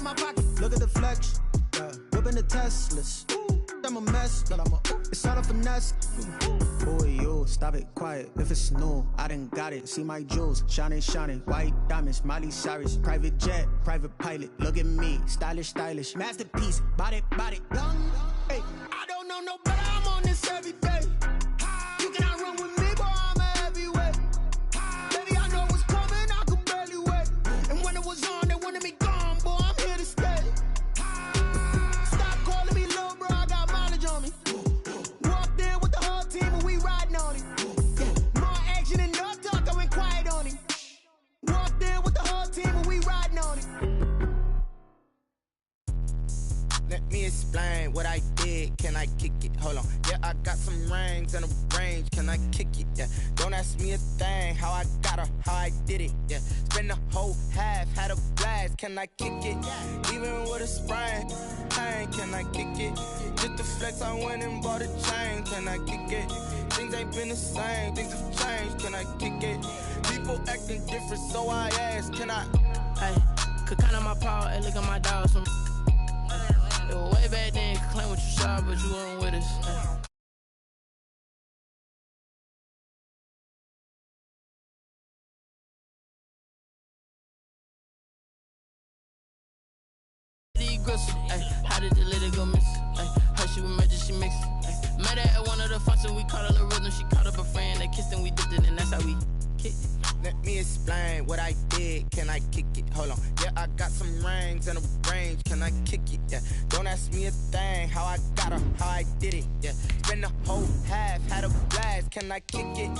my pocket. Look at the flex. Yeah. Whipping the Teslas. I'm a mess, but it's all a finesse. Boy, you stop it quiet. If it's new, I done got it. See my jewels, shining, shining. White diamonds, Miley Cyrus. Private jet, private pilot. Look at me, stylish, stylish. Masterpiece, body, body. Hey, I don't know no better. I'm on this every day. You cannot run with me, boy. I'm a heavyweight. Baby, I know what's coming. I could barely wait. And when it was on, they wanted me gone, boy. I'm here to stay. Let me explain what I did. Can I kick it? Hold on. Yeah, I got some rings and a range. Can I kick it? Yeah. Don't ask me a thing. How I got her, how I did it. Yeah. Spend the whole half, had a blast. Can I kick it? Even with a sprain. Pain, can I kick it? Just to flex, I went and bought a chain. Can I kick it? Things ain't been the same. Things have changed. Can I kick it? People acting different, so I ask. Can I? Hey, could count on my power. Hey, look at my dogs. It was way back then, could claim what you saw, but you weren't with us. How did the lady go miss? Her she was magic, she mixed. Met her at one of the functions, we caught her the rhythm. She caught up a friend, they kissed and we dipped it, and that's how we kicked it. Let me explain what I did. Can I kick it? Hold on. Yeah, I got some rings and a range. Can I kick it? Yeah. Don't ask me a thing. How I got her, how I did it. Yeah. Spend the whole half, had a blast. Can I kick it?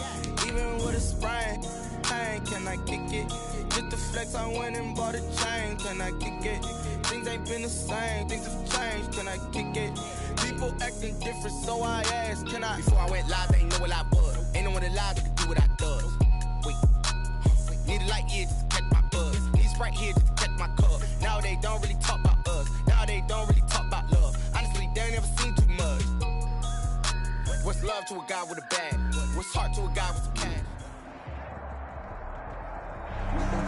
Even with a sprain. Pain, can I kick it? Just to flex, I went and bought a chain. Can I kick it? Things ain't been the same. Things have changed. Can I kick it? People acting different, so I asked. Can I? Before I went live, they ain't know what I was. Ain't no one alive that could do what I does. Wait. Need a light here just to catch my buzz. Need Sprite here just to catch my cup. Now they don't really talk about us. Now they don't really talk about love. Honestly, they ain't never seen too much. What's love to a guy with a bag? What's heart to a guy with some cash?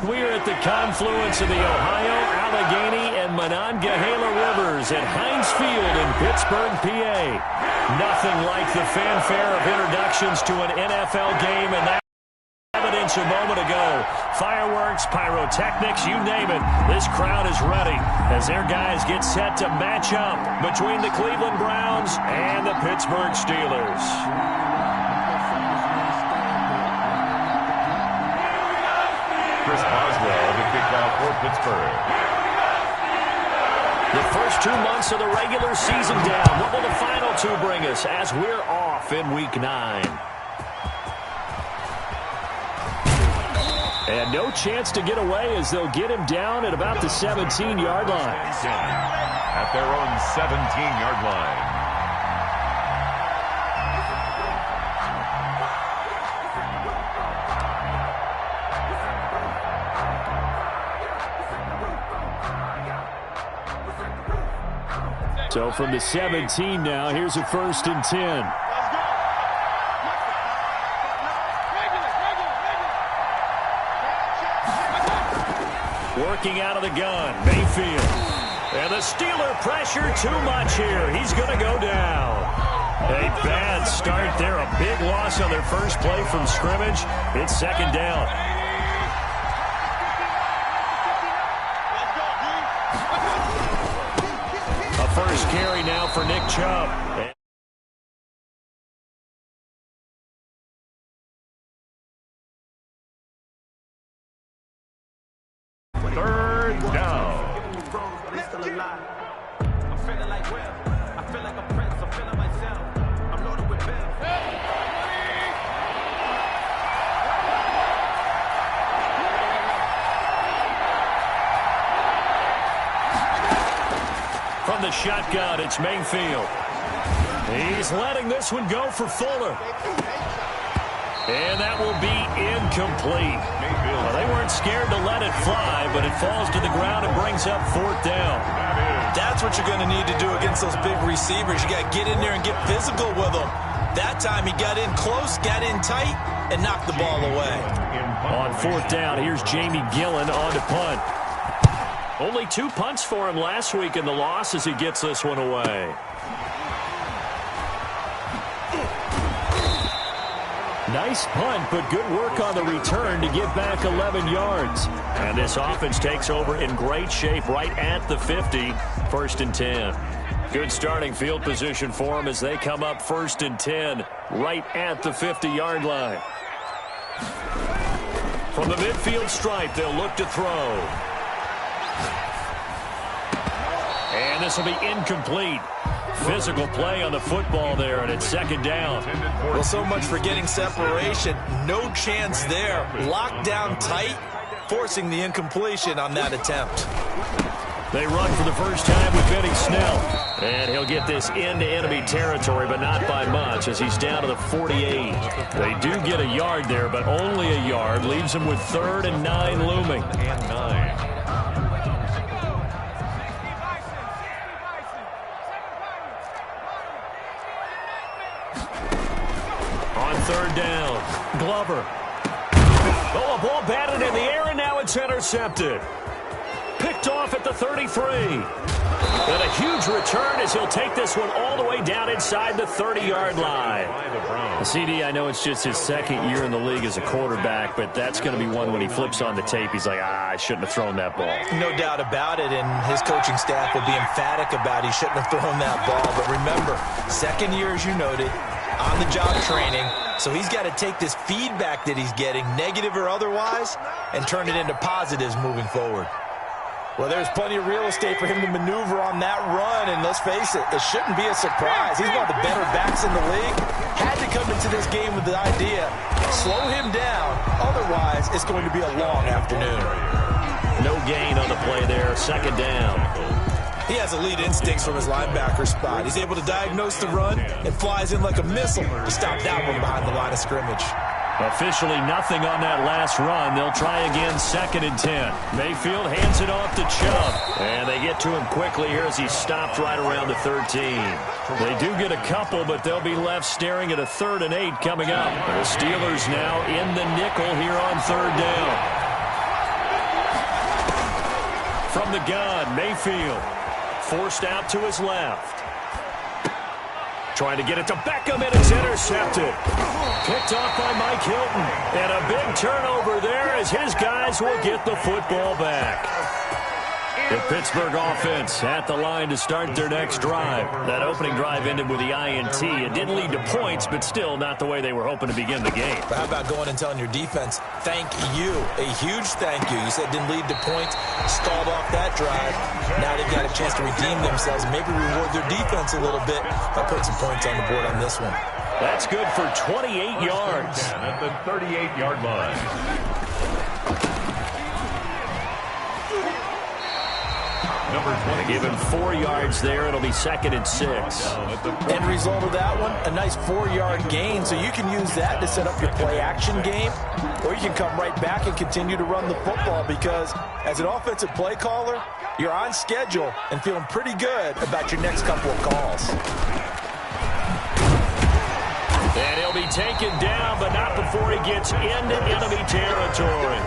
We're at the confluence of the Ohio, Allegheny, and Monongahela Rivers at Heinz Field in Pittsburgh, PA. Nothing like the fanfare of introductions to an NFL game, and that evidence a moment ago. Fireworks, pyrotechnics, you name it. This crowd is ready as their guys get set to match up between the Cleveland Browns and the Pittsburgh Steelers. Chris Boswell, the kickoff for Pittsburgh. The first 2 months of the regular season down. What will the final two bring us as we're off in Week 9? And no chance to get away as they'll get him down at about the 17-yard line. At their own 17-yard line. So from the 17 now, here's a 1st and 10. Working out of the gun, Mayfield. And the Steeler pressure too much here. He's going to go down. A bad start there. A big loss on their first play from scrimmage. It's 2nd down. A first carry now for Nick Chubb. Third down. I'm feeling like Will. I feel like a prince. I'm feeling myself. I'm loaded with bills. From the shotgun, it's Mayfield. He's letting this one go for Fuller. And that will be incomplete. Well, they weren't scared to let it fly, but it falls to the ground and brings up 4th down. That's what you're going to need to do against those big receivers. You got to get in there and get physical with them. That time he got in close, got in tight, and knocked the ball away. On 4th down, here's Jamie Gillen on to punt. Only 2 punts for him last week in the loss as he gets this one away. Nice punt, but good work on the return to get back 11 yards. And this offense takes over in great shape right at the 50, 1st and 10. Good starting field position for them as they come up 1st and 10 right at the 50-yard line. From the midfield stripe, they'll look to throw. And this will be incomplete. Physical play on the football there, and it's 2nd down. Well, so much for getting separation. No chance there. Locked down tight, forcing the incompletion on that attempt. They run for the first time with Benny Snell. And he'll get this into enemy territory, but not by much, as he's down to the 48. They do get a yard there, but only a yard. Leaves him with 3rd and 9 looming. And 9. On 3rd down, Glover. Oh, a ball batted in the air, and now it's intercepted. Picked off at the 33. And a huge return as he'll take this one all the way down inside the 30-yard line. CD, I know it's just his 2nd year in the league as a quarterback, but that's going to be one when he flips on the tape. He's like, I shouldn't have thrown that ball. No doubt about it, and his coaching staff will be emphatic about he shouldn't have thrown that ball. But remember, 2nd year, as you noted, on-the-job training, so he's got to take this feedback that he's getting, negative or otherwise, and turn it into positives moving forward. Well, there's plenty of real estate for him to maneuver on that run, and let's face it, it shouldn't be a surprise. He's one of the better backs in the league. Had to come into this game with the idea, slow him down, otherwise it's going to be a long afternoon. No gain on the play there, 2nd down. He has elite instincts from his linebacker spot. He's able to diagnose the run and flies in like a missile to stop that one behind the line of scrimmage. Officially nothing on that last run. They'll try again, 2nd and 10. Mayfield hands it off to Chubb. And they get to him quickly here as he's stopped right around the 13. They do get a couple, but they'll be left staring at a 3rd and 8 coming up. The Steelers now in the nickel here on 3rd down. From the gun, Mayfield. Forced out to his left. Trying to get it to Beckham, and it's intercepted. Picked off by Mike Hilton. And a big turnover there as his guys will get the football back. The Pittsburgh offense at the line to start their next drive. That opening drive ended with the INT. It didn't lead to points, but still not the way they were hoping to begin the game. But how about going and telling your defense, thank you, a huge thank you. You said it didn't lead to points, stalled off that drive. Now they've got a chance to redeem themselves, maybe reward their defense a little bit by putting some points on the board on this one. That's good for 28 yards. At the 38-yard line. They give him 4 yards there. It'll be 2nd and 6. End result of that one, a nice 4-yard gain. So you can use that to set up your play-action game, or you can come right back and continue to run the football because as an offensive play caller, you're on schedule and feeling pretty good about your next couple of calls. And he'll be taken down, but not before he gets into enemy territory.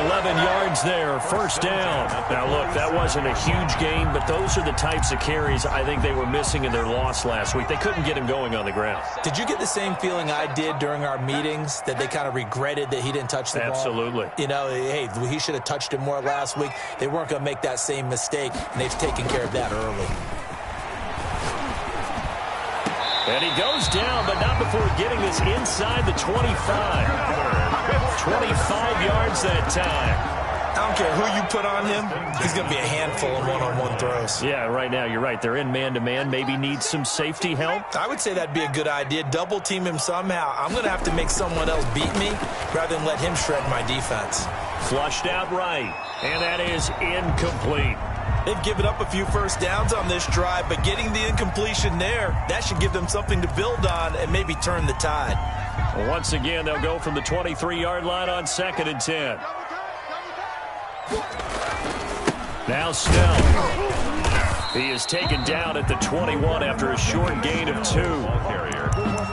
11 yards there, 1st down. Now, look, that wasn't a huge gain, but those are the types of carries I think they were missing in their loss last week. They couldn't get him going on the ground. Did you get the same feeling I did during our meetings, that they kind of regretted that he didn't touch the ball? Absolutely. You know, hey, he should have touched it more last week. They weren't going to make that same mistake, and they've taken care of that early. And he goes down, but not before getting this inside the 25. 25 yards that time. I don't care who you put on him. He's going to be a handful in one-on-one throws. Yeah, right now, you're right. They're in man-to-man. Maybe needs some safety help. I would say that'd be a good idea. Double-team him somehow. I'm going to have to make someone else beat me rather than let him shred my defense. Flushed out right, and that is incomplete. They've given up a few first downs on this drive, but getting the incompletion there, that should give them something to build on and maybe turn the tide. Once again, they'll go from the 23-yard line on 2nd and 10. Now Snell. He is taken down at the 21 after a short gain of 2.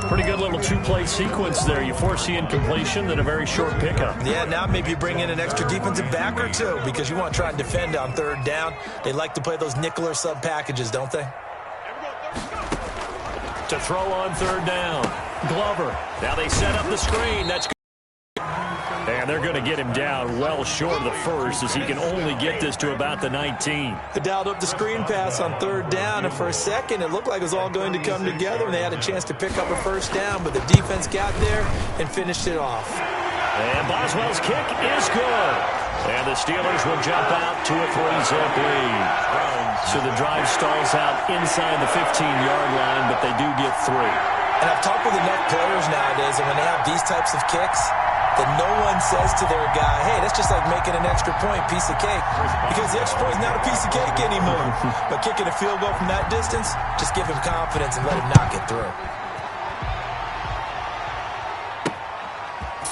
Pretty good little two-play sequence there. You force the incompletion, then a very short pickup. Yeah, now maybe you bring in an extra defensive back or two because you want to try and defend on third down. They like to play those nickel or sub packages, don't they? To throw on third down. Glover. Now they set up the screen. That's good. And they're going to get him down well short of the first as he can only get this to about the 19. They dialed up the screen pass on third down, and for a second it looked like it was all going to come together, and they had a chance to pick up a first down, but the defense got there and finished it off. And Boswell's kick is good. And the Steelers will jump out to a 3-zip lead. So the drive stalls out inside the 15-yard line, but they do get 3. And I've talked with enough players nowadays, and when they have these types of kicks, that no one says to their guy, hey, that's just like making an extra point, piece of cake. Because the extra point is not a piece of cake anymore. But kicking a field goal from that distance, just give him confidence and let him knock it through.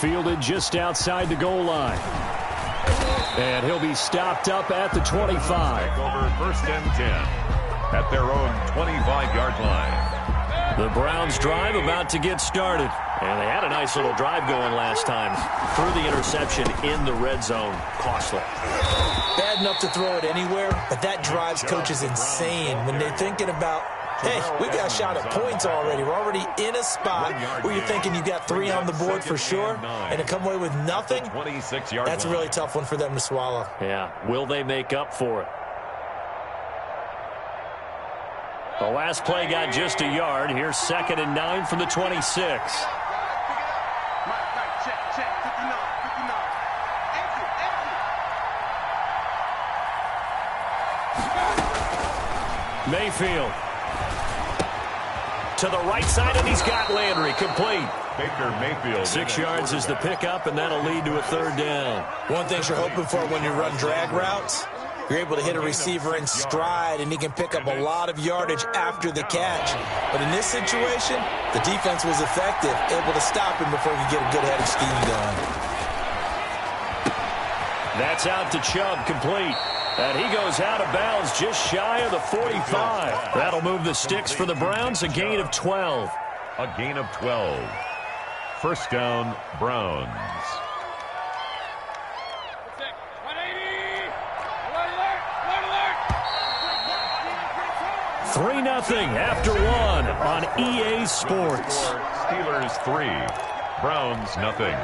Fielded just outside the goal line. And he'll be stopped up at the 25. Over 1st and 10 at their own 25-yard line. The Browns drive about to get started. And they had a nice little drive going last time. Threw the interception in the red zone. Costly. Bad enough to throw it anywhere, but that drives coaches insane when they're thinking about, hey, we got a shot at points already. We're already in a spot where you're thinking you got 3 on the board for sure, and to come away with nothing, that's a really tough one for them to swallow. Yeah, will they make up for it? The last play got just a yard. Here's 2nd and 9 from the 26. Mayfield. To the right side, and he's got Landry complete. Baker Mayfield. 6 yards is the pickup, and that'll lead to a 3rd down. One thing you're hoping for when you run drag routes, you're able to hit a receiver in stride, and he can pick up a lot of yardage after the catch. But in this situation, the defense was effective, able to stop him before he could get a good head of steam going. That's out to Chubb, complete. And he goes out of bounds just shy of the 45. That'll move the sticks for the Browns, a gain of 12. A gain of 12. 1st down, Browns. 3-0 after 1 on EA Sports. Steelers 3, Browns 0.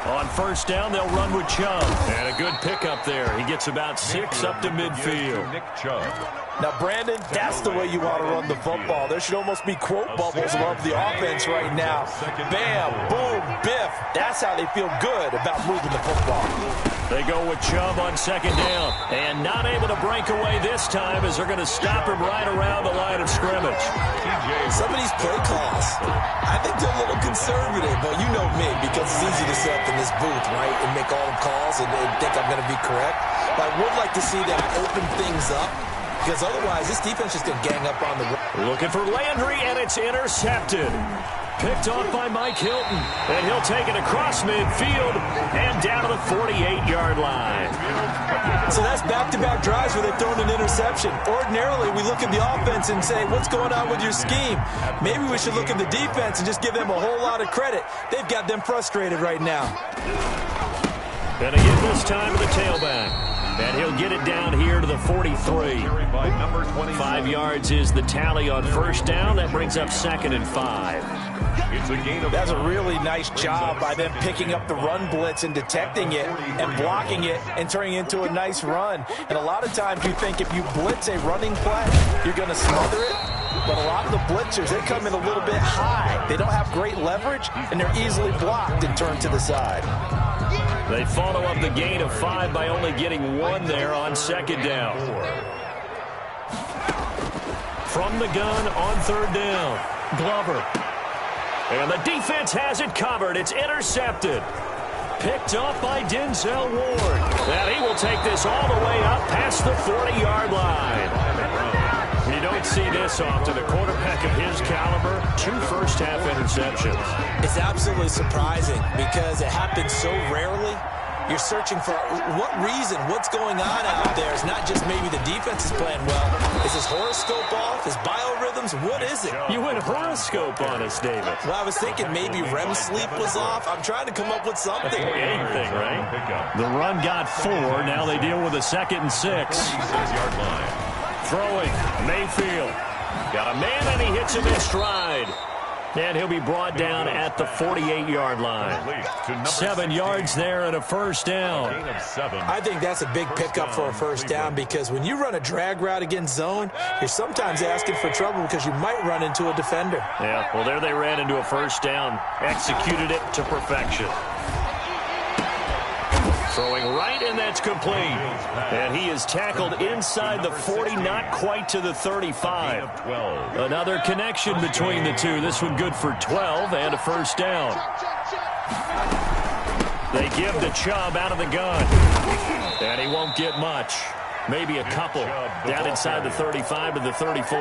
On 1st down, they'll run with Chubb. And a good pickup there. He gets about 6 up to midfield. Nick Chubb. Now, Brandon, that's the way you want to run the football. There should almost be quote bubbles above the offense right now. Bam, boom, biff. That's how they feel good about moving the football. They go with Chubb on 2nd down. And not able to break away this time as they're going to stop him right around the line of scrimmage. Some of these play calls, I think they're a little conservative, but you know me, because it's easy to sit up in this booth, right, and make all the calls and think I'm going to be correct. But I would like to see them open things up, because otherwise this defense is going to gang up on the run. Looking for Landry, and it's intercepted. Picked off by Mike Hilton, and he'll take it across midfield and down to the 48-yard line. So that's back-to-back drives where they've thrown an interception. Ordinarily, we look at the offense and say, what's going on with your scheme? Maybe we should look at the defense and just give them a whole lot of credit. They've got them frustrated right now. And again this time to the tailback. And he'll get it down here to the 43. 5 yards is the tally on 1st down. That brings up 2nd and 5. It's a gain of That's a really nice job by them picking up the run blitz and detecting it and blocking it and turning it into a nice run. And a lot of times you think if you blitz a running play, you're going to smother it. But a lot of the blitzers, they come in a little bit high. They don't have great leverage, and they're easily blocked and turned to the side. They follow up the gain of 5 by only getting 1 there on 2nd down. From the gun on 3rd down, Glover. And the defense has it covered. It's intercepted. picked off by Denzel Ward. And he will take this all the way up past the 40-yard line. You don't see this often. A quarterback of his caliber, 2 first-half interceptions. It's absolutely surprising because it happens so rarely. You're searching for what reason, what's going on out there. It's not just maybe the defense is playing well. Is his horoscope off? His biorhythms? What is it? You went horoscope on us, David. Well, I was thinking maybe REM sleep was off. I'm trying to come up with something. Anything, right? The run got 4. Now they deal with a 2nd and 6. 6-yard line. Throwing, Mayfield. Got a man, and he hits him in stride. And he'll be brought down at the 48-yard line. 7 yards there and a first down. I think that's a big pickup for a first down because when you run a drag route against zone, you're sometimes asking for trouble because you might run into a defender. Yeah, well, there they ran into a first down. Executed it to perfection. Throwing right, and that's complete. And he is tackled inside the 40, not quite to the 35. Another connection between the two. This one good for 12 and a first down. They give the Chubb out of the gun. And he won't get much. Maybe a couple. Down inside the 35 to the 34.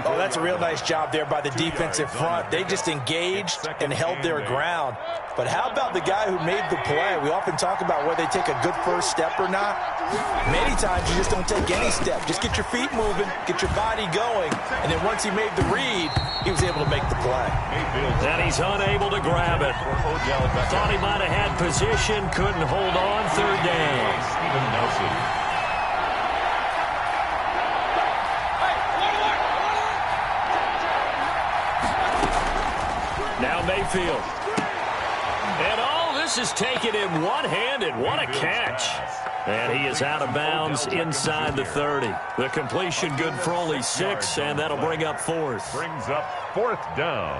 Oh, that's a real nice job there by the defensive front. They just engaged and held their ground. But how about the guy who made the play? We often talk about whether they take a good first step or not. Many times you just don't take any step. Just get your feet moving, get your body going, and then once he made the read, he was able to make the play. And he's unable to grab it. Thought he might have had position, couldn't hold on. 3rd down. Steven Nelson. Now Mayfield. And all this is taken in one-handed. What a catch. And he is out of bounds inside the 30. The completion good for only 6, and that'll bring up 4th. Brings up 4th down.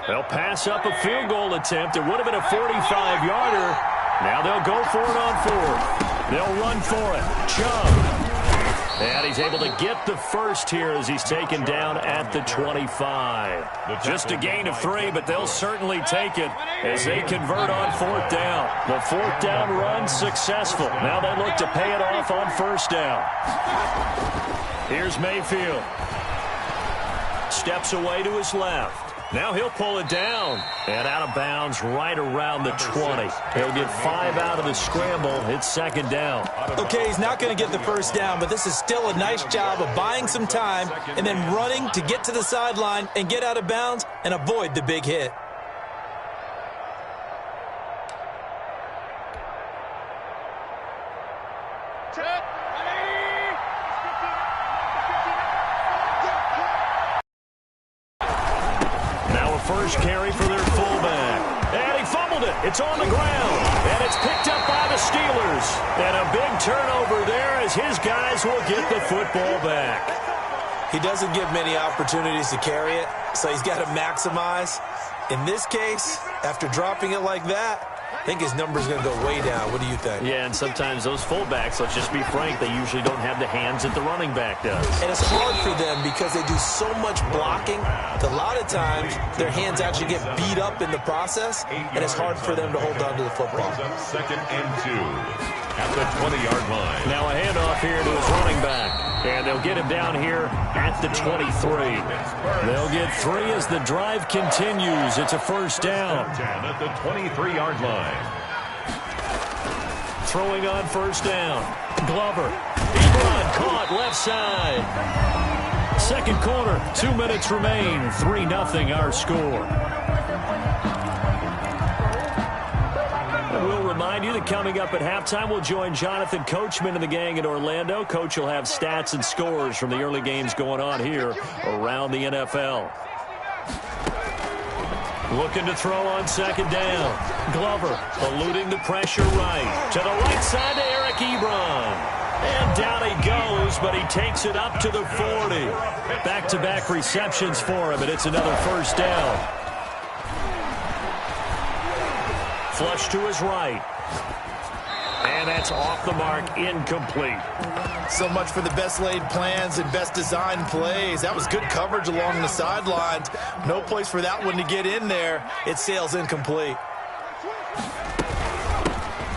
They'll pass up a field goal attempt. It would have been a 45-yarder. Now they'll go for it on 4th. They'll run for it. Chubb. And he's able to get the first here as he's taken down at the 25. Just a gain of 3, but they'll certainly take it as they convert on 4th down. The 4th down run successful. Now they look to pay it off on 1st down. Here's Mayfield. Steps away to his left. Now he'll pull it down and out of bounds right around the 20. He'll get 5 out of the scramble. It's 2nd down. Okay, he's not going to get the first down, but this is still a nice job of buying some time and then running to get to the sideline and get out of bounds and avoid the big hit. First carry for their fullback. And he fumbled it. It's on the ground. And it's picked up by the Steelers. And a big turnover there as his guys will get the football back. He doesn't give many opportunities to carry it, so he's got to maximize. In this case, after dropping it like that, I think his number's going to go way down. What do you think? Yeah, and sometimes those fullbacks, let's just be frank, they usually don't have the hands that the running back does. And it's hard for them because they do so much blocking. A lot of times, their hands actually get beat up in the process, and it's hard for them to hold on to the football. 2nd and 2 at the 20-yard line. Now a handoff here to his running back. And they'll get him down here at the 23. They'll get 3 as the drive continues. It's a first down. At the 23-yard line. Throwing on first down. Glover. Ebron caught left side. 2nd quarter, 2 minutes remain. 3-0 our score. We'll remind you that coming up at halftime, we'll join Jonathan Coachman and the gang in Orlando. Coach will have stats and scores from the early games going on here around the NFL. Looking to throw on 2nd down. Glover eluding the pressure right. To the right side to Eric Ebron. And down he goes, but he takes it up to the 40. Back-to-back receptions for him, and it's another first down. Flush to his right. And And that's off the mark, incomplete. So much for the best laid plans and best designed plays. That was good coverage along the sidelines. No place for that one to get in there. It sails incomplete.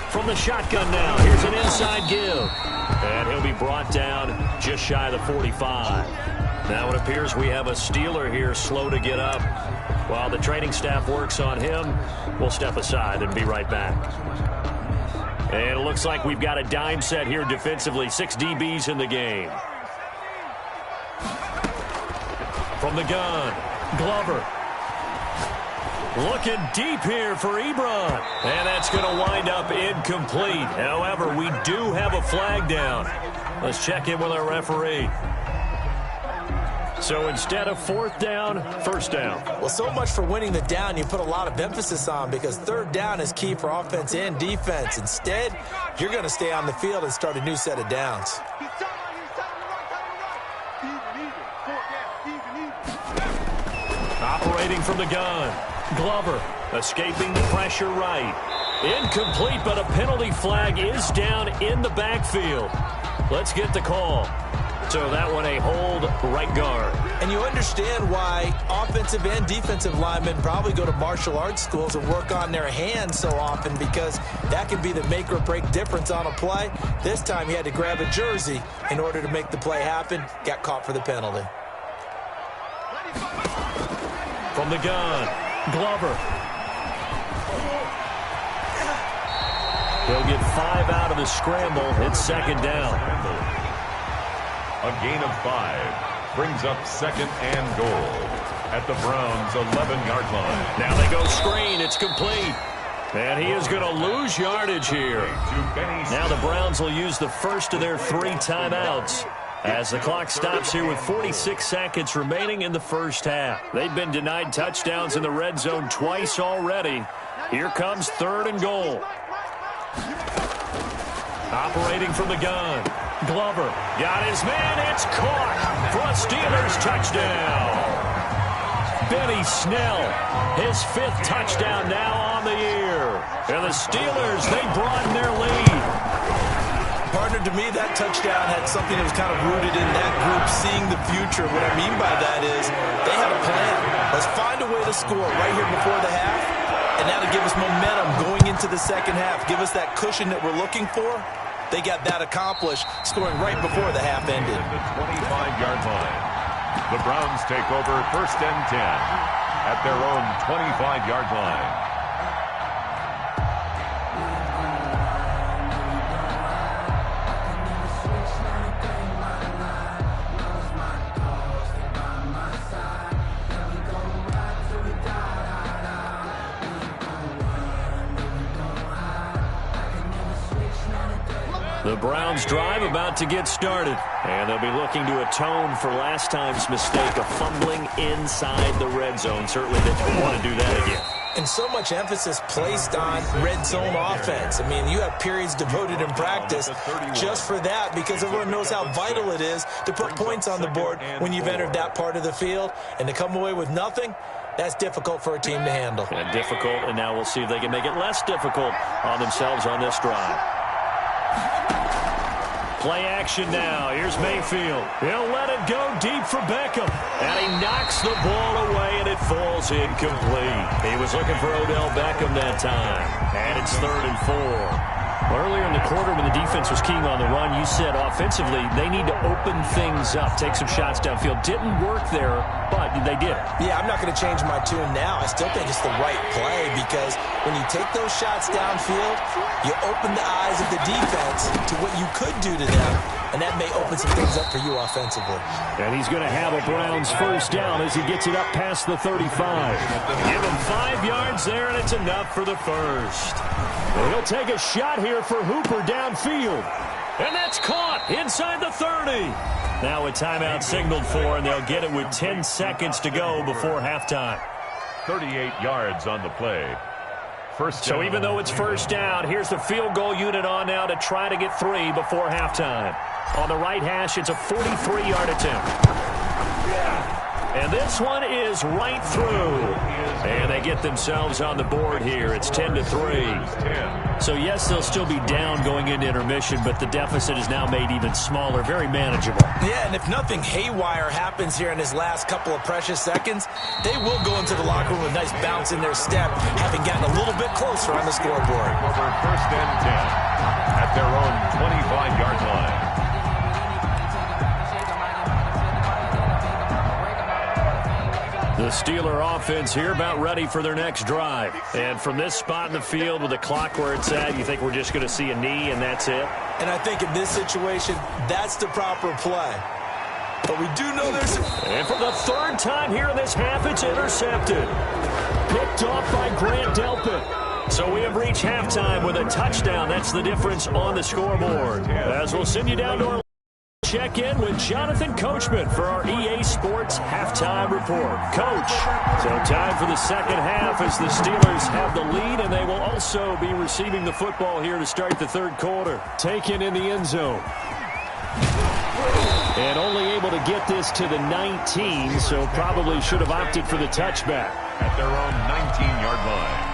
From the shotgun now, here's an inside give. And he'll be brought down just shy of the 45. Now it appears we have a Steeler here slow to get up. While the training staff works on him, we'll step aside and be right back. And it looks like we've got a dime set here defensively. 6 DBs in the game. From the gun, Glover. Looking deep here for Ebron. And that's going to wind up incomplete. However, we do have a flag down. Let's check in with our referee. So instead of 4th down, 1st down. Well, so much for winning the down you put a lot of emphasis on, because 3rd down is key for offense and defense. Instead, you're going to stay on the field and start a new set of downs. Operating from the gun, Glover escaping the pressure right. Incomplete, but a penalty flag is down in the backfield. Let's get the call. So that one a hold, right guard. And you understand why offensive and defensive linemen probably go to martial arts schools and work on their hands so often, because that can be the make or break difference on a play. This time he had to grab a jersey in order to make the play happen. Got caught for the penalty. From the gun, Glover. He'll get 5 out of the scramble. It's 2nd down. A gain of 5 brings up 2nd and goal at the Browns' 11-yard line. Now they go screen. It's complete. And he is going to lose yardage here. Now the Browns will use the first of their 3 timeouts as the clock stops here with 46 seconds remaining in the first half. They've been denied touchdowns in the red zone twice already. Here comes 3rd and goal. Operating from the gun, Glover got his man. It's caught for a Steelers touchdown. Benny Snell, his 5th touchdown now on the year. And the Steelers, they broaden their lead. Partner, to me, that touchdown had something that was kind of rooted in that group seeing the future. What I mean by that is they had a plan. Let's find a way to score right here before the half, and that'll give us momentum going into the second half. Give us that cushion that we're looking for. They got that accomplished, scoring right before the half ended. The 25-yard line. The Browns take over 1st and 10 at their own 25-yard line. The Browns drive about to get started, and they'll be looking to atone for last time's mistake of fumbling inside the red zone. Certainly they don't want to do that again. And so much emphasis placed on red zone offense. I mean, you have periods devoted in practice just for that, because everyone knows how vital it is to put points on the board when you've entered that part of the field. And to come away with nothing, that's difficult for a team to handle. And difficult, and now we'll see if they can make it less difficult on themselves on this drive. Play action now. Here's Mayfield. He'll let it go deep for Beckham. And he knocks the ball away, and it falls incomplete. He was looking for Odell Beckham that time. And it's 3rd and 4. Earlier in the quarter, when the defense was keying on the run, you said offensively they need to open things up, take some shots downfield. Didn't work there, but they did. Yeah, I'm not going to change my tune now. I still think it's the right play, because when you take those shots downfield, you open the eyes of the defense to what you could do to them, and that may open some things up for you offensively. And he's going to have a Browns 1st down as he gets it up past the 35. Give him 5 yards there, and it's enough for the 1st. Well, he'll take a shot here for Hooper downfield. And that's caught inside the 30. Now a timeout signaled for, and they'll get it with 10 seconds to go before halftime. 38 yards on the play. 1st down. So even though it's 1st down, here's the field goal unit on now to try to get 3 before halftime. On the right hash, it's a 43-yard attempt. And this one is right through. And they get themselves on the board here. It's 10-3. So, yes, they'll still be down going into intermission, but the deficit is now made even smaller, very manageable. Yeah, and if nothing haywire happens here in his last couple of precious seconds, they will go into the locker room with a nice bounce in their step, having gotten a little bit closer on the scoreboard. Over first and 10 at their own 25-yard line. The Steeler offense here about ready for their next drive. And from this spot in the field with the clock where it's at, you think we're just going to see a knee and that's it? And I think in this situation, that's the proper play. But we do know there's... And for the third time here in this half, it's intercepted. Picked off by Grant Delpit. So we have reached halftime with a touchdown. That's the difference on the scoreboard. As we'll send you down to our check in with Jonathan Coachman for our EA Sports Halftime Report. Coach, so time for the second half as the Steelers have the lead, and they will also be receiving the football here to start the third quarter. Taken in the end zone. And only able to get this to the 19, so probably should have opted for the touchback. At their own 19-yard line.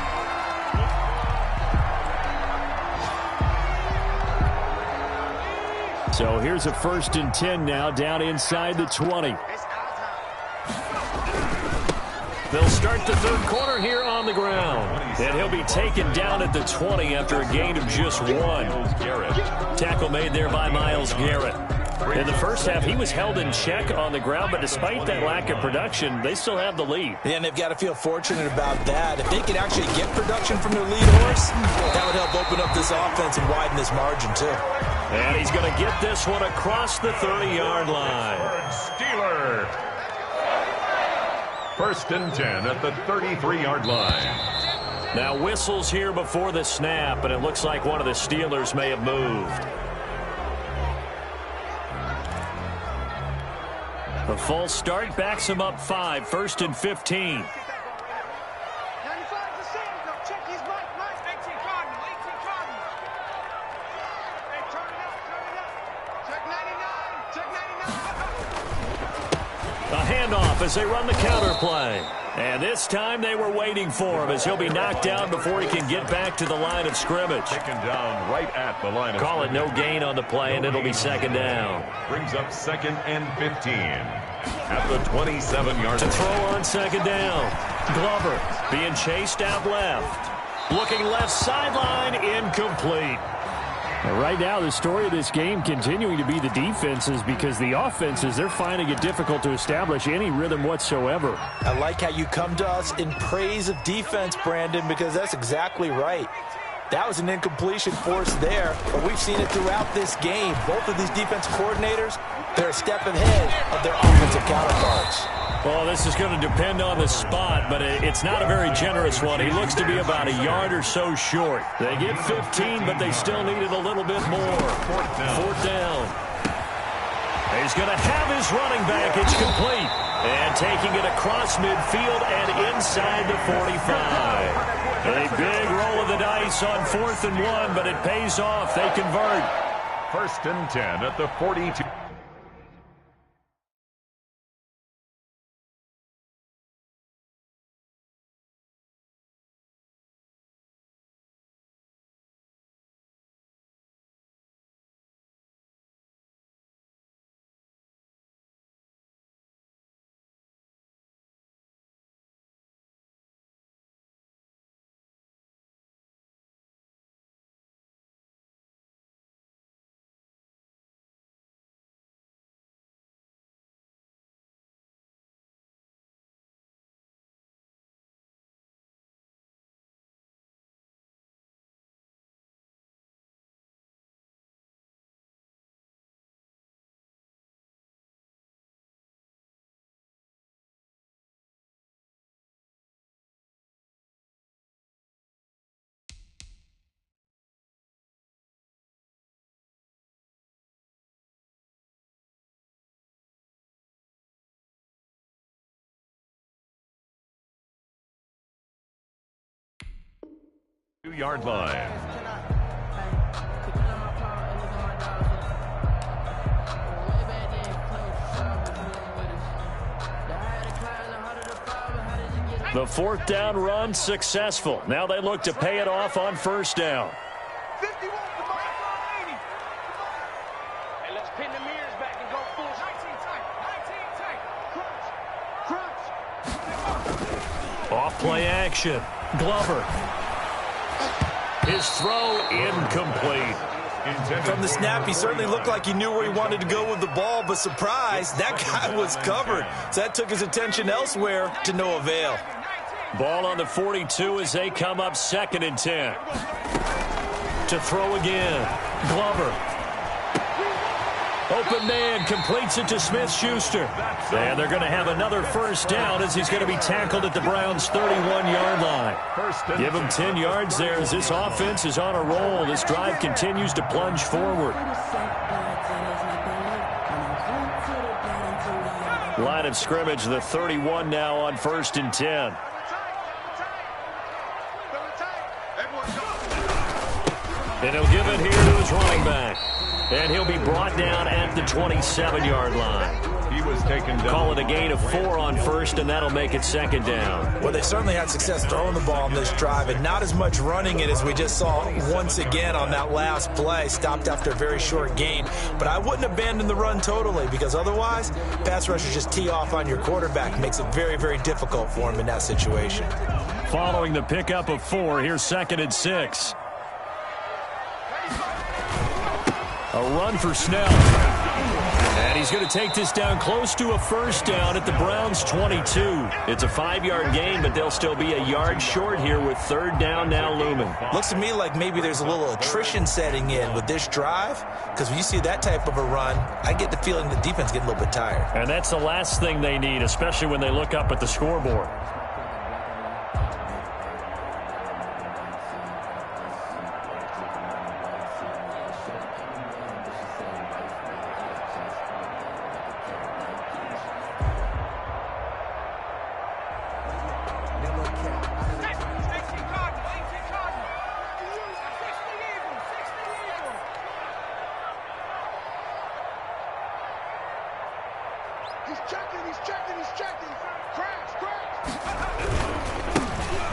So here's a 1st and 10 now, down inside the 20. They'll start the third quarter here on the ground. And he'll be taken down at the 20 after a gain of just 1. Tackle made there by Myles Garrett. In the first half, he was held in check on the ground, but despite that lack of production, they still have the lead. Yeah, and they've got to feel fortunate about that. If they could actually get production from their lead horse, that would help open up this offense and widen this margin, too. And he's going to get this one across the 30-yard line. Steeler. 1st and 10 at the 33-yard line. Now whistles here before the snap, and it looks like one of the Steelers may have moved. A false start backs him up 5, 1st and 15. A handoff as they run the counter play. And this time they were waiting for him as he'll be knocked down before he can get back to the line of scrimmage. Taken down right at the line of Call it scrimmage. no gain on the play, and it'll be 2nd down. Brings up 2nd and 15 at the 27-yard To line. throw on 2nd down. Glover being chased out left. Looking left sideline, incomplete. Right now, the story of this game continuing to be the defenses, because the offenses, they're finding it difficult to establish any rhythm whatsoever. I like how you come to us in praise of defense, Brandon, because that's exactly right. That was an incompletion force there, but we've seen it throughout this game. Both of these defense coordinators, they're a step ahead of their offensive counterparts. Well, this is going to depend on the spot, but it's not a very generous one. He looks to be about a yard or so short. They get 15, but they still needed a little bit more. 4th down. He's going to have his running back. It's complete. And taking it across midfield and inside the 45. A big roll of the dice on 4th and 1, but it pays off. They convert. 1st and 10 at the 42. Yard line. The fourth down run successful. Now they look to pay it off on first down. 51 to 80. Hey, let's pin the mirrors back and go full 19 tight. 19 tight. Crunch. Off play action. Glover. His throw incomplete. From the snap, he certainly looked like he knew where he wanted to go with the ball, but surprise, that guy was covered. So that took his attention elsewhere to no avail. Ball on the 42 as they come up 2nd and 10. To throw again. Glover. Open man completes it to Smith-Schuster. And they're going to have another first down as he's going to be tackled at the Browns' 31-yard line. Give him 10 yards there as this offense is on a roll. This drive continues to plunge forward. Line of scrimmage, the 31 now on 1st and 10. And he'll give it here to his running back. And he'll be brought down at the 27-yard line. He was taken down. Call it a gain of 4 on first, and that'll make it 2nd down. Well, they certainly had success throwing the ball on this drive, and not as much running it as we just saw once again on that last play. Stopped after a very short gain. But I wouldn't abandon the run totally, because otherwise, pass rushers just tee off on your quarterback. Makes it very, very difficult for him in that situation. Following the pickup of 4, here's 2nd and 6. A run for Snell. And he's going to take this down close to a first down at the Browns' 22. It's a 5-yard gain, but they'll still be a yard short here with 3rd down now looming. Looks to me like maybe there's a little attrition setting in with this drive, because when you see that type of a run, I get the feeling the defense getting a little bit tired. And that's the last thing they need, especially when they look up at the scoreboard.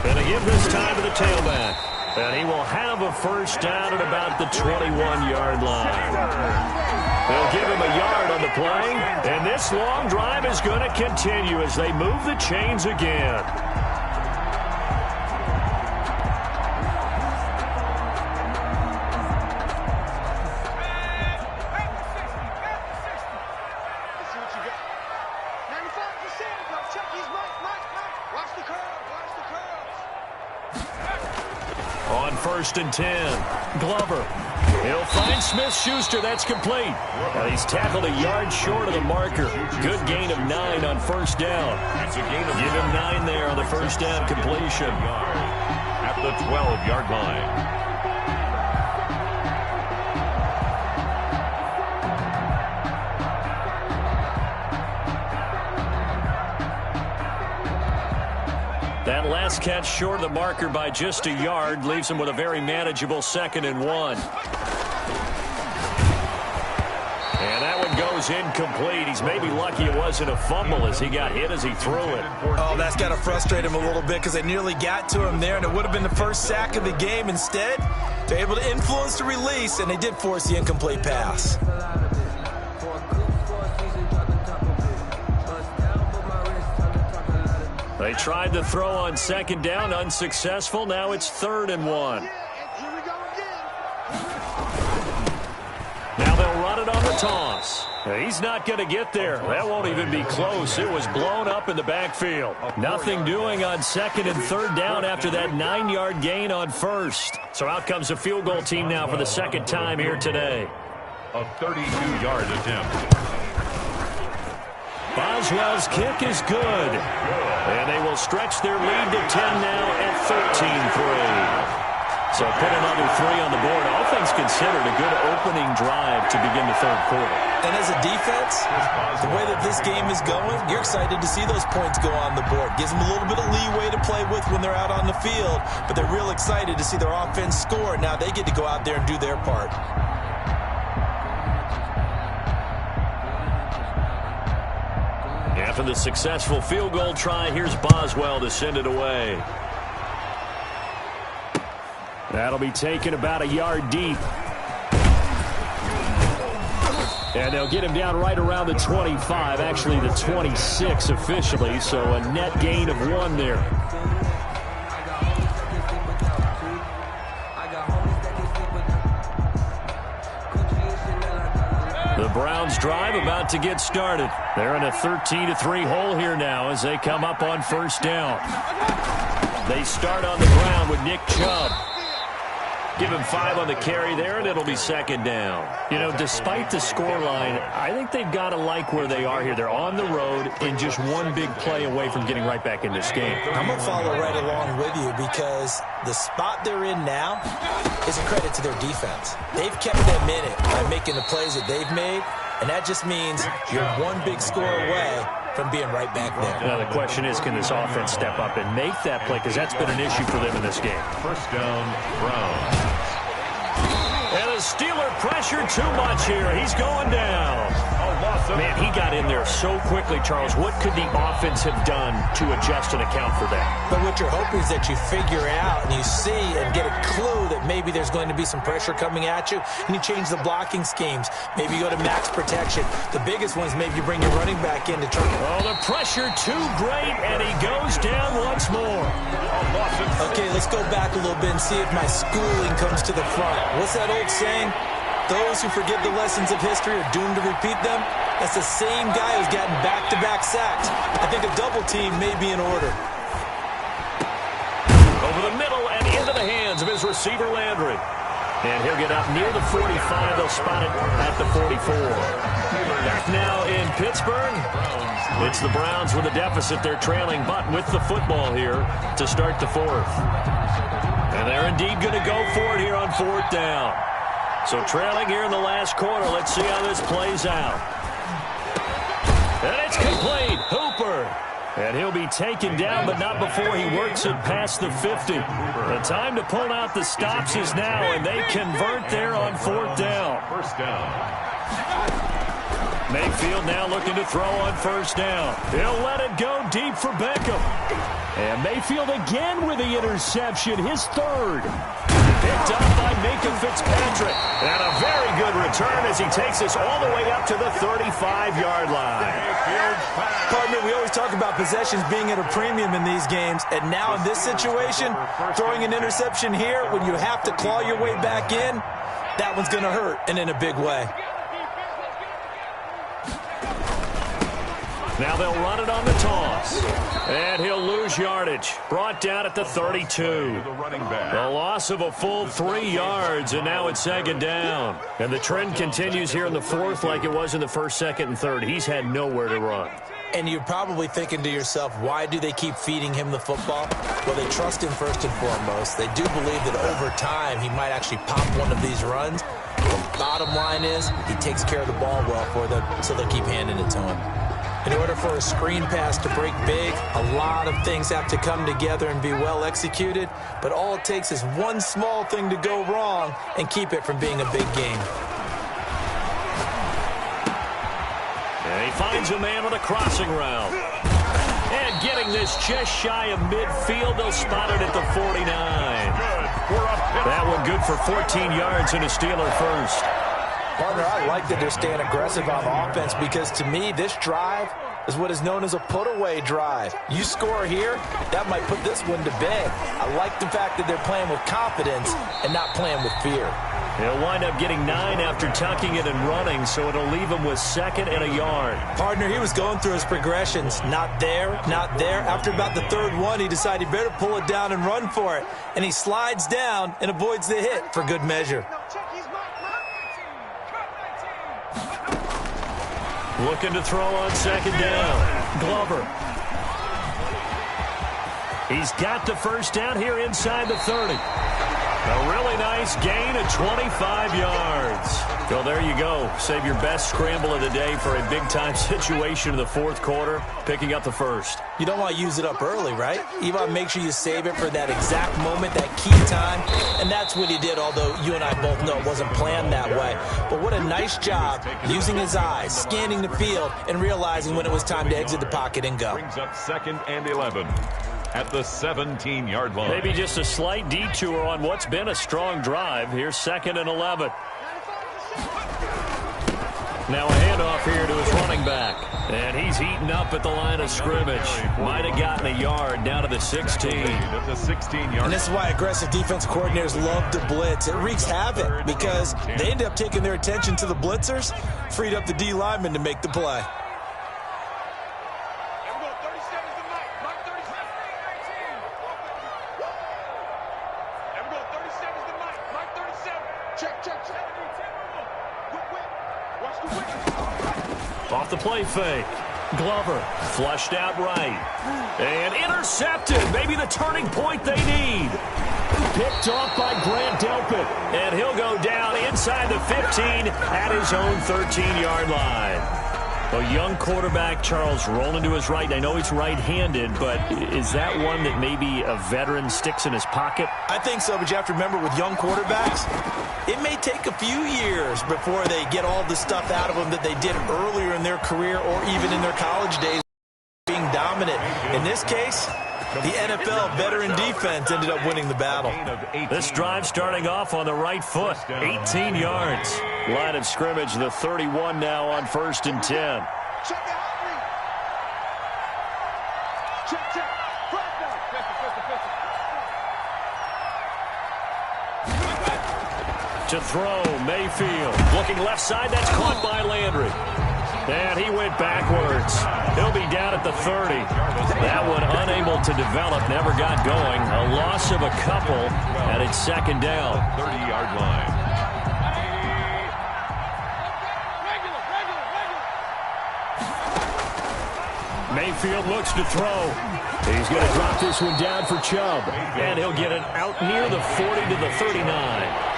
And they give this time to the tailback. And he will have a first down at about the 21-yard line. They'll give him a yard on the play. And this long drive is going to continue as they move the chains again. On 1st and 10, Glover. He'll find Smith-Schuster. That's complete. And he's tackled a yard short of the marker. Good gain of 9 on first down. Give him 9 there on the first down completion. At the 12-yard line. That last catch short of the marker by just a yard leaves him with a very manageable 2nd and 1. And that one goes incomplete. He's maybe lucky it wasn't a fumble as he got hit as he threw it. Oh, that's got to frustrate him a little bit because they nearly got to him there, and it would have been the first sack of the game. Instead, they're able to influence the release, and they did force the incomplete pass. They tried to throw on 2nd down, unsuccessful. Now it's 3rd and 1. Now they'll run it on the toss. He's not going to get there. That won't even be close. It was blown up in the backfield. Nothing doing on 2nd and 3rd down after that 9-yard gain on 1st. So out comes a field goal team now for the 2nd time here today. A 32-yard attempt. Boswell's kick is good. And they will stretch their lead to 10 now at 13-3. So put another 3 on the board. All things considered, a good opening drive to begin the 3rd quarter. And as a defense, the way that this game is going, you're excited to see those points go on the board. Gives them a little bit of leeway to play with when they're out on the field. But they're real excited to see their offense score. Now they get to go out there and do their part. After the successful field goal try, here's Boswell to send it away. That'll be taken about a yard deep. And they'll get him down right around the 25, actually the 26 officially, so a net gain of 1 there. The Browns drive about to get started. They're in a 13-3 hole here now as they come up on first down. They start on the ground with Nick Chubb. Give him 5 on the carry there, and it'll be second down. You know, despite the scoreline, I think they've got to like where they are here. They're on the road and just one big play away from getting right back in this game. I'm going to follow right along with you because the spot they're in now is a credit to their defense. They've kept them in it by making the plays that they've made, and that just means you're one big score away from being right back there. Now the question is, can this offense step up and make that play? Because that's been an issue for them in this game. First down, Browns. And the Steeler pressure too much here. He's going down. Man, he got in there so quickly, Charles. What could the offense have done to adjust and account for that? But what you're hoping is that you figure out and you see and get a clue that maybe there's going to be some pressure coming at you, and you change the blocking schemes. Maybe you go to max protection. The biggest one is maybe you bring your running back in to try. Oh, the pressure too great, and he goes down once more. Okay, let's go back a little bit and see if my schooling comes to the front. What's that old saying? Those who forget the lessons of history are doomed to repeat them. That's the same guy who's gotten back-to-back sacks. I think a double team may be in order. Over the middle and into the hands of his receiver, Landry. And he'll get up near the 45. They'll spot it at the 44. Back now in Pittsburgh. It's the Browns with a deficit. They're trailing, but with the football here to start the fourth. And they're indeed going to go for it here on fourth down. So trailing here in the last quarter. Let's see how this plays out. And it's complete. Hooper. And he'll be taken down, but not before he works it past the 50. The time to pull out the stops is now, and they convert there on fourth down. First down. Mayfield now looking to throw on first down. He'll let it go deep for Beckham. And Mayfield again with the interception, his third. Picked up by Minka Fitzpatrick. And a very good return as he takes us all the way up to the 35-yard line. Partner, we always talk about possessions being at a premium in these games. And now in this situation, throwing an interception here when you have to claw your way back in, that one's going to hurt, and in a big way. Now they'll run it on the toss. And he'll lose yardage. Brought down at the 32. The loss of a full 3 yards, and now it's second down. And the trend continues here in the fourth like it was in the first, second, and third. He's had nowhere to run. And you're probably thinking to yourself, why do they keep feeding him the football? Well, they trust him first and foremost. They do believe that over time he might actually pop one of these runs. The bottom line is he takes care of the ball well for them, so they'll keep handing it to him. In order for a screen pass to break big, a lot of things have to come together and be well executed, but all it takes is one small thing to go wrong and keep it from being a big game. And he finds a man on a crossing route. And getting this just shy of midfield, they'll spot it at the 49. That one good for 14 yards and a Steeler first. Partner, I like that they're staying aggressive on offense because, to me, this drive is what is known as a put-away drive. You score here, that might put this one to bed. I like the fact that they're playing with confidence and not playing with fear. He'll wind up getting 9 after tucking it and running, so it'll leave him with second and a yard. Partner, he was going through his progressions. Not there, not there. After about the third one, he decided he better pull it down and run for it. And he slides down and avoids the hit for good measure. Looking to throw on second down. Glover. He's got the first down here inside the 30. A really nice gain of 25 yards. Well, there you go. Save your best scramble of the day for a big-time situation in the fourth quarter, picking up the first. You don't want to use it up early, right? You want to make sure you save it for that exact moment, that key time, and that's what he did, although you and I both know it wasn't planned that way. But what a nice job using his eyes, scanning the field, and realizing when it was time to exit the pocket and go. Brings up 2nd and 11 at the 17-yard line. Maybe just a slight detour on what's been a strong drive. Here's 2nd and 11. Now a handoff here to his running back. And he's eaten up at the line of scrimmage. Might have gotten a yard down to the 16. At the 16-yard. And this is why aggressive defense coordinators love to blitz. It wreaks havoc because they end up taking their attention to the blitzers, freed up the D lineman to make the play. Off the play fake. Glover flushed out right. And intercepted. Maybe the turning point they need. Picked off by Grant Delpit. And he'll go down inside the 15 at his own 13-yard line. A young quarterback, Charles, rolling to his right. I know he's right-handed, but is that one that maybe a veteran sticks in his pocket? I think so, but you have to remember with young quarterbacks, it may take a few years before they get all the stuff out of them that they did earlier in their career or even in their college days being dominant. In this case, the NFL veteran defense ended up winning the battle. This drive starting off on the right foot. 18 yards. Line of scrimmage, the 31 now on 1st and 10. To throw, Mayfield. Looking left side, that's caught by Landry. And he went backwards. He'll be down at the 30. That one unable to develop, never got going. A loss of a couple, and it's 2nd down. 30-yard line. Mayfield looks to throw. He's going to drop this one down for Chubb. And he'll get it out near the 40 to the 39.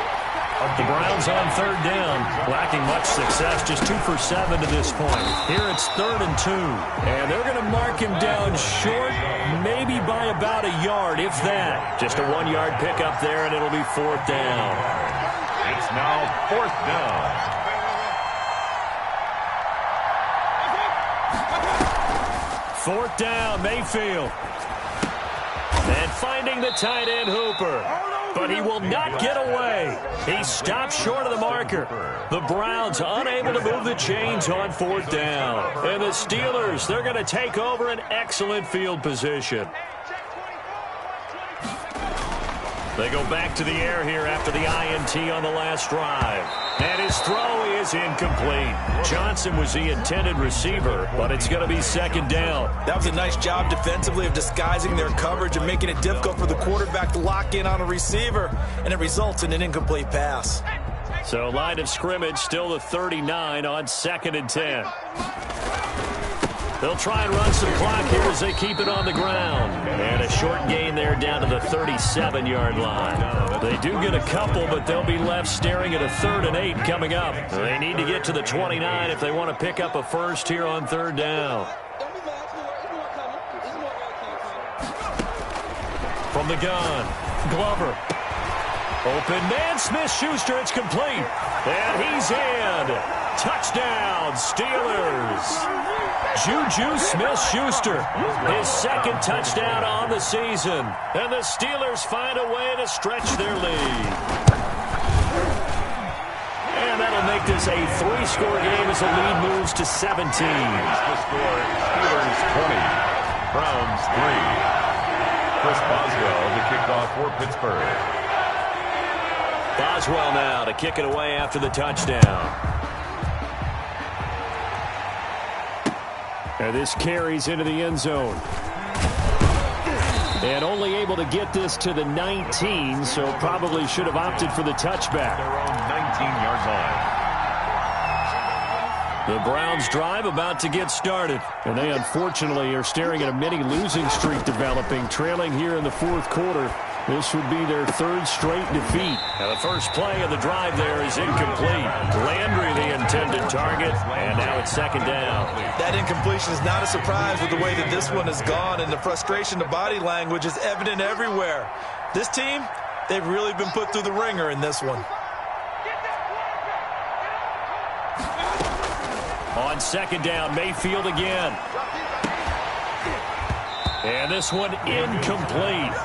The Browns on 3rd down, lacking much success, just 2 for 7 to this point. Here it's 3rd and 2, and they're going to mark him down short, maybe by about a yard, if that. Just a 1-yard pickup there, and it'll be 4th down. It's now 4th down. Fourth down, Mayfield. And finding the tight end, Hooper. But he will not get away. He stopped short of the marker. The Browns unable to move the chains on 4th down. And the Steelers, they're going to take over an excellent field position. They go back to the air here after the INT on the last drive. And his throw is incomplete. Johnson was the intended receiver, but it's going to be 2nd down. That was a nice job defensively of disguising their coverage and making it difficult for the quarterback to lock in on a receiver, and it results in an incomplete pass. So line of scrimmage still the 39 on 2nd and 10. They'll try and run some clock here as they keep it on the ground. And a short gain there down to the 37-yard line. They do get a couple, but they'll be left staring at a 3rd and 8 coming up. They need to get to the 29 if they want to pick up a first here on 3rd down. From the gun, Glover. Open man, Smith-Schuster, it's complete. And he's in. Touchdown, Steelers. Juju Smith-Schuster, his 2nd touchdown on the season. And the Steelers find a way to stretch their lead. And that'll make this a 3-score game as the lead moves to 17. The score, Steelers 20, Browns 3. Chris Boswell to kick off for Pittsburgh. Boswell now to kick it away after the touchdown. And this carries into the end zone. And only able to get this to the 19, so probably should have opted for the touchback. Their own 19-yard line. The Browns drive about to get started. And they unfortunately are staring at a mini losing streak developing, trailing here in the 4th quarter This would be their third straight defeat. Now the first play of the drive there is incomplete. Landry the intended target, and now it's second down. That incompletion is not a surprise with the way that this one has gone, and the frustration, the body language is evident everywhere. This team, they've really been put through the ringer in this one. On second down, Mayfield again. And this one incomplete.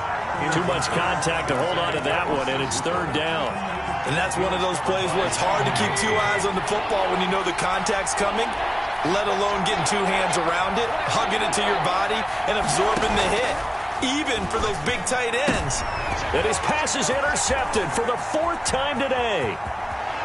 Too much contact to hold on to that one, and it's third down. And that's one of those plays where it's hard to keep two eyes on the football when you know the contact's coming, let alone getting two hands around it, hugging it to your body, and absorbing the hit, even for those big tight ends. And his pass is intercepted for the fourth time today.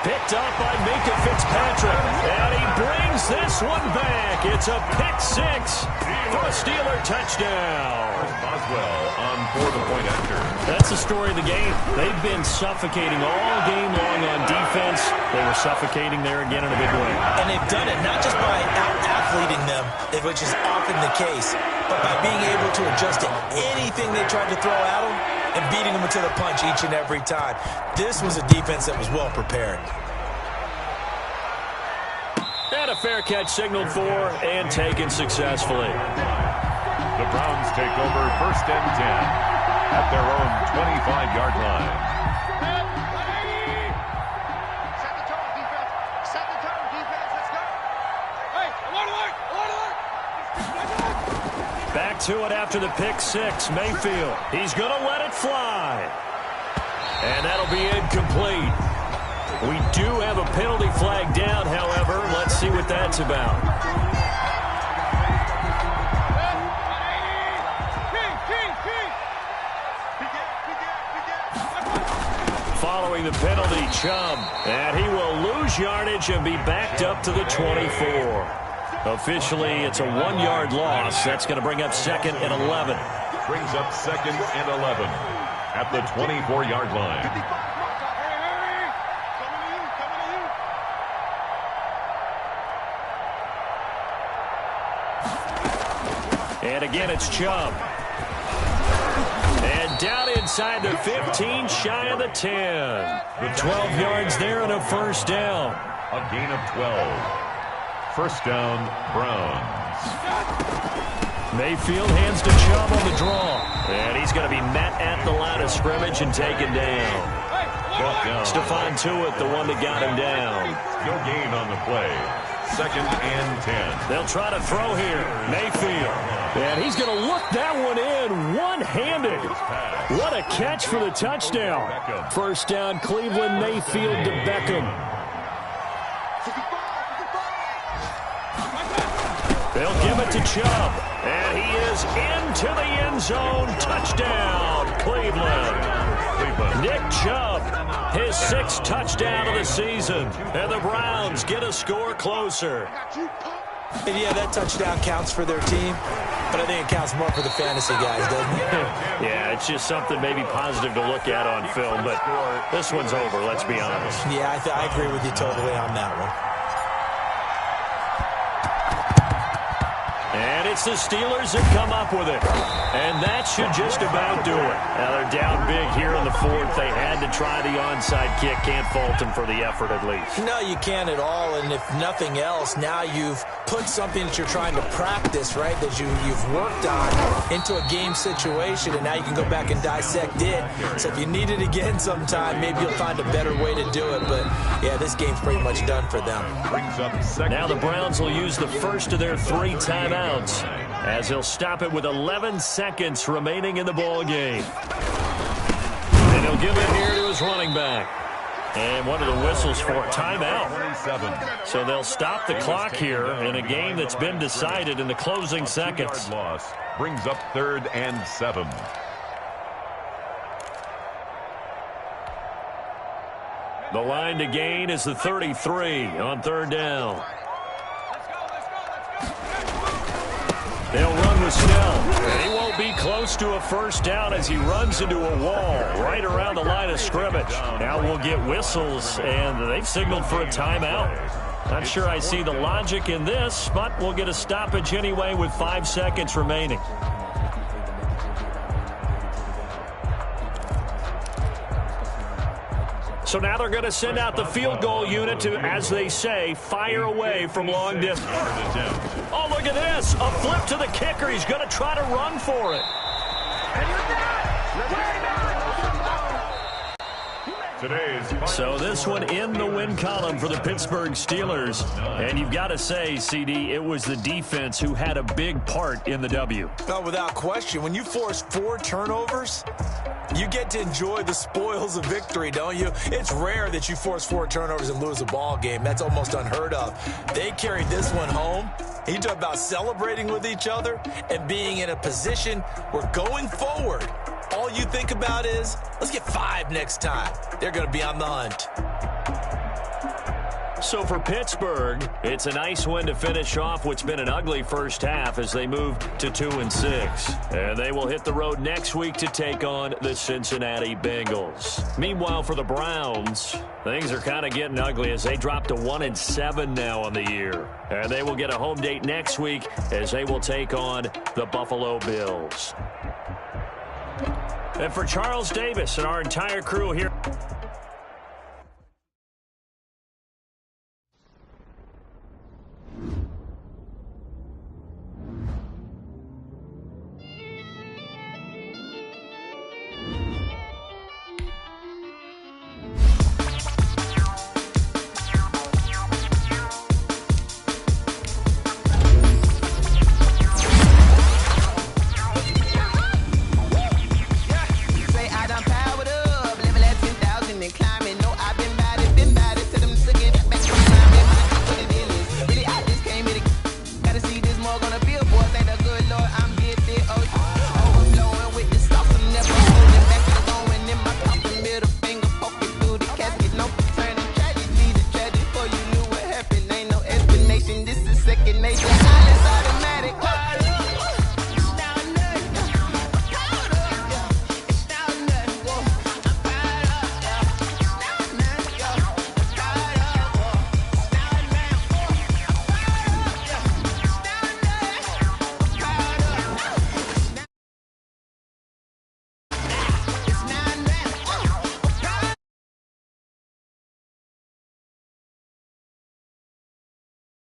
Picked up by Minka Fitzpatrick, and he brings this one back. It's a pick six for a Steeler touchdown. Boswell on for the point after. That's the story of the game. They've been suffocating all game long on defense. They were suffocating there again in a big way. And they've done it not just by out-athleting them, which is often the case, but by being able to adjust to anything they tried to throw at them and beating them to the punch each and every time. This was a defense that was well prepared. And a fair catch signaled for and taken successfully. The Browns take over first and 10 at their own 25-yard line. Set the tone, defense. Set the tone, defense. Let's go. Hey, alert. Back to it after the pick six. Mayfield. He's going to let it fly. And that'll be incomplete. We do have a penalty flag down, however. Let's see what that's about. Following the penalty, Chubb. And he will lose yardage and be backed up to the 24. Officially, it's a 1-yard loss. That's going to bring up second and 11. Brings up second and 11 at the 24-yard line. And again, it's Chubb. And down inside the 15, shy of the 10. With 12 yards there and a first down. A gain of 12. First down, Browns. Mayfield hands to Chubb on the draw. And he's going to be met at the line of scrimmage and taken down. Stephon Tuitt, the one that got him down. No gain on the play. Second and 10. They'll try to throw here. Mayfield. And he's going to look that one in one-handed. What a catch for the touchdown. First down, Cleveland. Mayfield to Beckham. They'll give it to Chubb. And he is into the end zone. Touchdown, Cleveland. Nick Chubb, his 6th touchdown of the season. And the Browns get a score closer. And yeah, that touchdown counts for their team, but I think it counts more for the fantasy guys, doesn't it? Yeah, it's just something maybe positive to look at on film, but this one's over, let's be honest. Yeah, I agree with you totally on that one. And it's the Steelers that come up with it. And that should just about do it. Now they're down big here in the 4th. They had to try the onside kick. Can't fault them for the effort at least. No, you can't at all. And if nothing else, now you've put something that you're trying to practice, right, that you've worked on into a game situation, and now you can go back and dissect it. So if you need it again sometime, maybe you'll find a better way to do it. But, yeah, this game's pretty much done for them. Now the Browns will use the first of their 3 timeouts as he'll stop it with 11 seconds remaining in the ball game. And he'll give it here to his running back. And one of the whistles for a timeout. So they'll stop the clock here in a game that's been decided in the closing seconds. Loss brings up 3rd and 7. The line to gain is the 33 on 3rd down. They'll run with Snell. And he won't be close to a first down as he runs into a wall right around the line of scrimmage. Now we'll get whistles, and they've signaled for a timeout. Not sure I see the logic in this, but we'll get a stoppage anyway with 5 seconds remaining. So now they're going to send out the field goal unit to, as they say, fire away from long distance. Oh, look at this. A flip to the kicker. He's going to try to run for it. So this one in the win column for the Pittsburgh Steelers. And you've got to say, CD, it was the defense who had a big part in the W. No, without question. When you force 4 turnovers, you get to enjoy the spoils of victory, don't you? It's rare that you force 4 turnovers and lose a ball game. That's almost unheard of. They carried this one home. You talk about celebrating with each other and being in a position where going forward, all you think about is, let's get 5 next time. They're going to be on the hunt. So for Pittsburgh, it's a nice win to finish off what's been an ugly first half as they move to 2-6. And they will hit the road next week to take on the Cincinnati Bengals. Meanwhile, for the Browns, things are kind of getting ugly as they drop to 1-7 now on the year. And they will get a home date next week as they will take on the Buffalo Bills. And for Charles Davis and our entire crew here